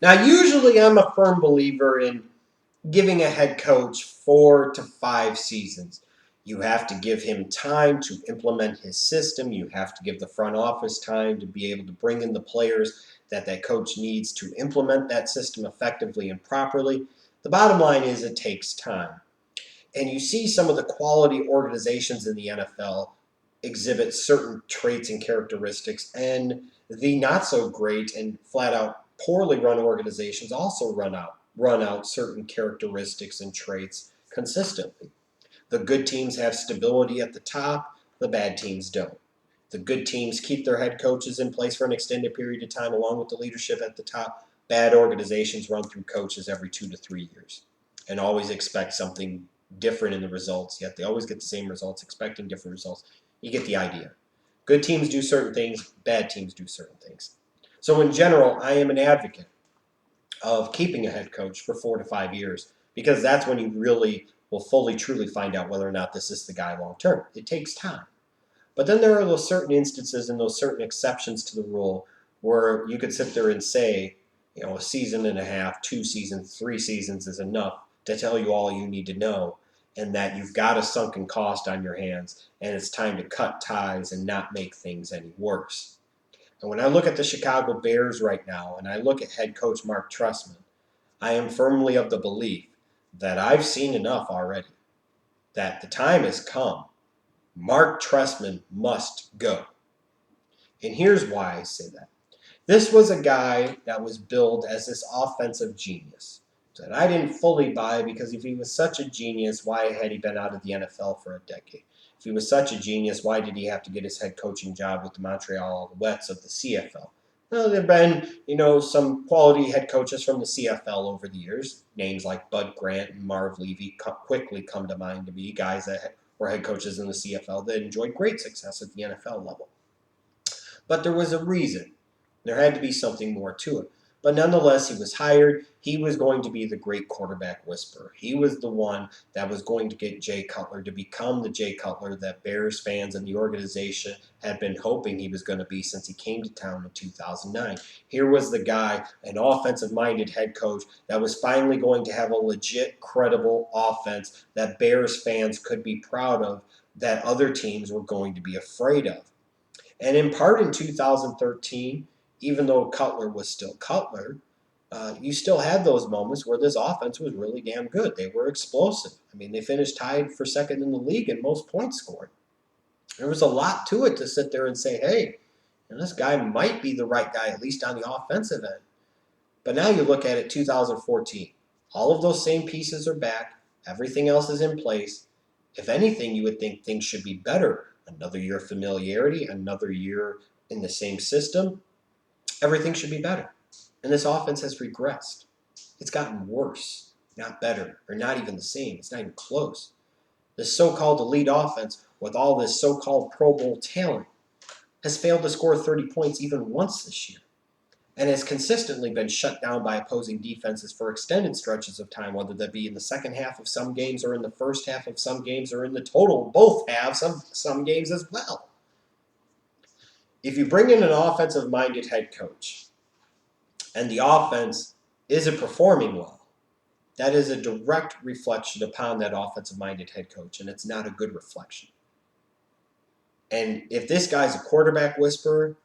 Now, usually I'm a firm believer in giving a head coach 4 to 5 seasons. You have to give him time to implement his system. You have to give the front office time to be able to bring in the players that coach needs to implement that system effectively and properly. The bottom line is it takes time. And you see some of the quality organizations in the NFL exhibit certain traits and characteristics, and the not so great and flat out poorly run organizations also run out certain characteristics and traits consistently. The good teams have stability at the top, the bad teams don't. The good teams keep their head coaches in place for an extended period of time along with the leadership at the top. Bad organizations run through coaches every 2 to 3 years and always expect something different in the results, yet they always get the same results, expecting different results. You get the idea. Good teams do certain things, bad teams do certain things. So, in general, I am an advocate of keeping a head coach for 4 to 5 years because that's when you really will fully, truly find out whether or not this is the guy long term. It takes time. But then there are those certain instances and those certain exceptions to the rule where you could sit there and say, a season and a half, 2 seasons, 3 seasons is enough to tell you all you need to know, and that you've got a sunken cost on your hands, and it's time to cut ties and not make things any worse. And when I look at the Chicago Bears right now, and I look at head coach Marc Trestman, I am firmly of the belief that I've seen enough already, that the time has come. Marc Trestman must go. And here's why I say that. This was a guy that was billed as this offensive genius that I didn't fully buy, because if he was such a genius, why had he been out of the NFL for a decade? If he was such a genius, why did he have to get his head coaching job with the Montreal Alouettes of the CFL? Well, there have been, some quality head coaches from the CFL over the years. Names like Bud Grant and Marv Levy quickly come to mind to me, guys that were head coaches in the CFL that enjoyed great success at the NFL level. But there was a reason. There had to be something more to it. But nonetheless, he was hired. He was going to be the great quarterback whisperer. He was the one that was going to get Jay Cutler to become the Jay Cutler that Bears fans and the organization had been hoping he was going to be since he came to town in 2009. Here was the guy, an offensive-minded head coach that was finally going to have a legit, credible offense that Bears fans could be proud of, that other teams were going to be afraid of. And in part in 2013, even though Cutler was still Cutler, you still had those moments where this offense was really damn good. They were explosive. I mean, they finished tied for second in the league in most points scored. There was a lot to it to sit there and say, hey, this guy might be the right guy, at least on the offensive end. But now you look at it, 2014. All of those same pieces are back. Everything else is in place. If anything, you would think things should be better. Another year of familiarity, another year in the same system. Everything should be better. And this offense has regressed. It's gotten worse, not better, or not even the same. It's not even close. This so-called elite offense with all this so-called Pro Bowl talent has failed to score 30 points even once this year, and has consistently been shut down by opposing defenses for extended stretches of time, whether that be in the second half of some games or in the first half of some games or in the total both halves of some games as well. If you bring in an offensive-minded head coach and the offense isn't performing well, that is a direct reflection upon that offensive-minded head coach, and it's not a good reflection. And if this guy's a quarterback whisperer,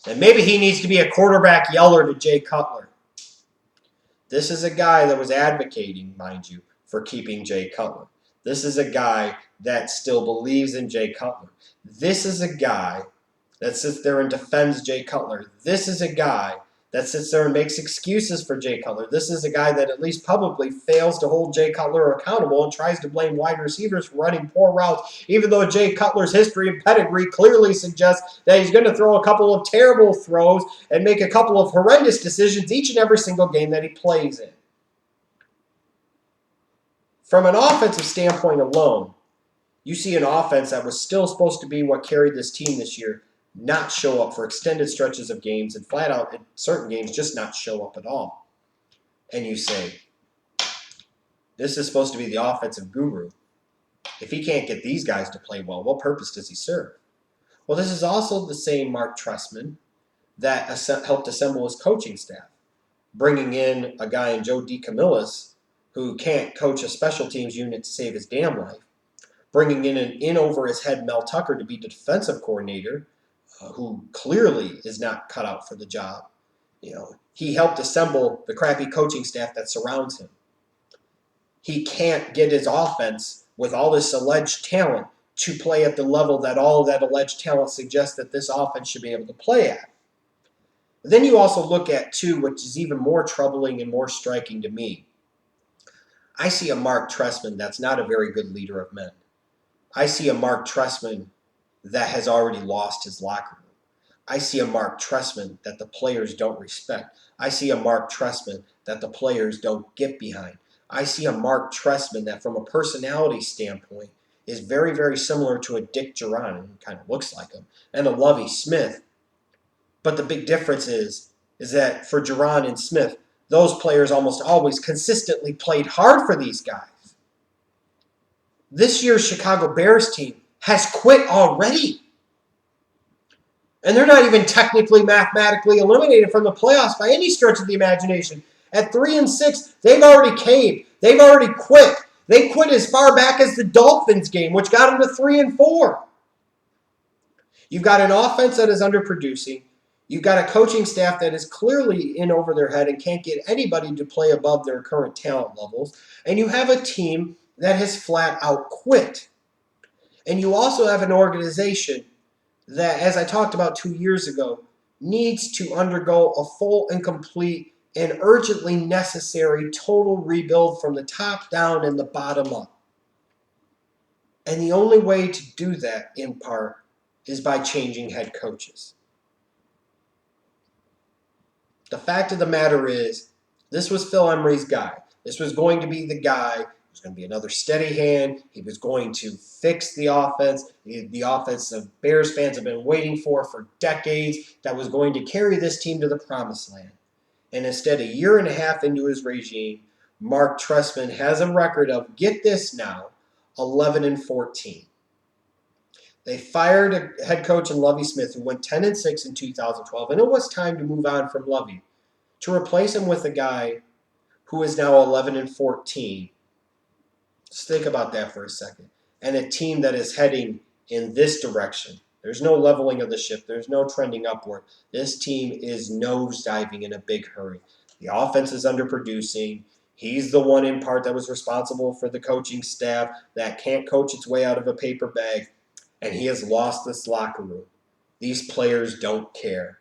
then maybe he needs to be a quarterback yeller to Jay Cutler. This is a guy that was advocating, mind you, for keeping Jay Cutler. This is a guy that still believes in Jay Cutler. This is a guy that sits there and defends Jay Cutler. This is a guy that sits there and makes excuses for Jay Cutler. This is a guy that at least publicly fails to hold Jay Cutler accountable and tries to blame wide receivers for running poor routes, even though Jay Cutler's history and pedigree clearly suggests that he's going to throw a couple of terrible throws and make a couple of horrendous decisions each and every single game that he plays in. From an offensive standpoint alone, you see an offense that was still supposed to be what carried this team this year not show up for extended stretches of games, and flat out in certain games just not show up at all. And you say, this is supposed to be the offensive guru. If he can't get these guys to play well, what purpose does he serve? Well, this is also the same Marc Trestman that helped assemble his coaching staff. bringing in a guy in Joe DeCamillis who can't coach a special teams unit to save his damn life, bringing in an in-over-his-head Mel Tucker to be the defensive coordinator, who clearly is not cut out for the job. He helped assemble the crappy coaching staff that surrounds him. He can't get his offense with all this alleged talent to play at the level that all of that alleged talent suggests that this offense should be able to play at. But then you also look at, too, which is even more troubling and more striking to me. I see a Marc Trestman that's not a very good leader of men. I see a Marc Trestman that has already lost his locker room. I see a Marc Trestman that the players don't respect. I see a Marc Trestman that the players don't get behind. I see a Marc Trestman that, from a personality standpoint, is very, very similar to a Dick Jauron, kind of looks like him, and a Lovie Smith. But the big difference is that for Jauron and Smith, those players almost always consistently played hard for these guys. This year's Chicago Bears team has quit already. And they're not even technically mathematically eliminated from the playoffs by any stretch of the imagination. At 3-6, they've already caved. They've already quit. They quit as far back as the Dolphins game, which got them to 3-4. You've got an offense that is underproducing. You've got a coaching staff that is clearly in over their head and can't get anybody to play above their current talent levels. And you have a team that has flat out quit. And you also have an organization that, as I talked about 2 years ago, needs to undergo a full and complete and urgently necessary total rebuild from the top down and the bottom up. And the only way to do that, in part, is by changing head coaches. The fact of the matter is, this was Phil Emery's guy. This was going to be the guy who was going to be another steady hand. He was going to fix the offense, the offense that Bears fans have been waiting for decades, that was going to carry this team to the promised land. And instead, a year and a half into his regime, Marc Trestman has a record of, get this now, 11-14. They fired a head coach in Lovie Smith who went 10-6 in 2012, and it was time to move on from Lovie to replace him with a guy who is now 11-14. Just think about that for a second. And a team that is heading in this direction. There's no leveling of the ship. There's no trending upward. This team is nosediving in a big hurry. The offense is underproducing. He's the one in part that was responsible for the coaching staff that can't coach its way out of a paper bag. And he has lost this locker room. These players don't care.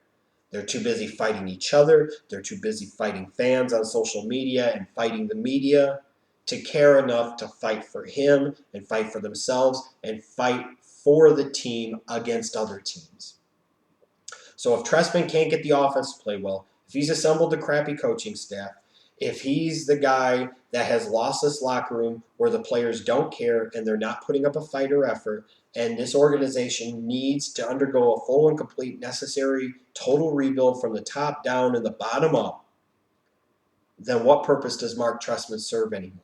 They're too busy fighting each other. They're too busy fighting fans on social media and fighting the media to care enough to fight for him and fight for themselves and fight for the team against other teams. So if Trestman can't get the offense to play well, if he's assembled a crappy coaching staff, if he's the guy that has lost this locker room where the players don't care and they're not putting up a fight or effort, and this organization needs to undergo a full and complete necessary total rebuild from the top down and the bottom up, then what purpose does Marc Trestman serve anymore?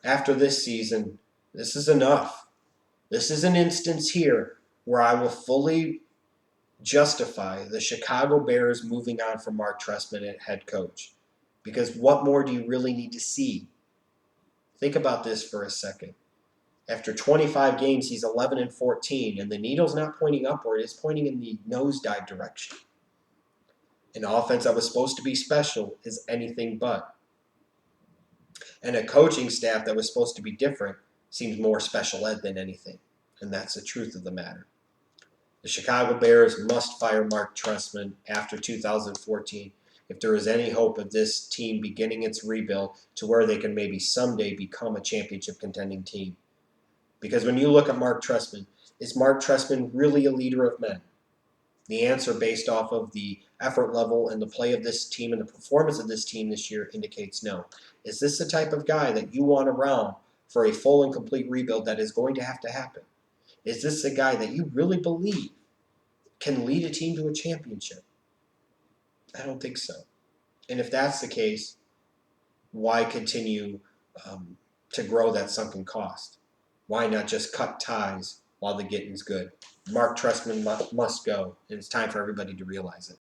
After this season, this is enough. This is an instance here where I will fully justify the Chicago Bears moving on from Marc Trestman at head coach. Because what more do you really need to see? Think about this for a second. After 25 games, he's 11-14, and the needle's not pointing upward, it's pointing in the nosedive direction. An offense that was supposed to be special is anything but. And a coaching staff that was supposed to be different seems more special ed than anything. And that's the truth of the matter. The Chicago Bears must fire Marc Trestman after 2014 if there is any hope of this team beginning its rebuild to where they can maybe someday become a championship contending team. Because when you look at Marc Trestman, is Marc Trestman really a leader of men? The answer, based off of the effort level and the play of this team and the performance of this team this year, indicates no. Is this the type of guy that you want around for a full and complete rebuild that is going to have to happen? Is this the guy that you really believe can lead a team to a championship? I don't think so. And if that's the case, why continue to grow that sunken cost? Why not just cut ties while the getting's good? Marc Trestman must go, and it's time for everybody to realize it.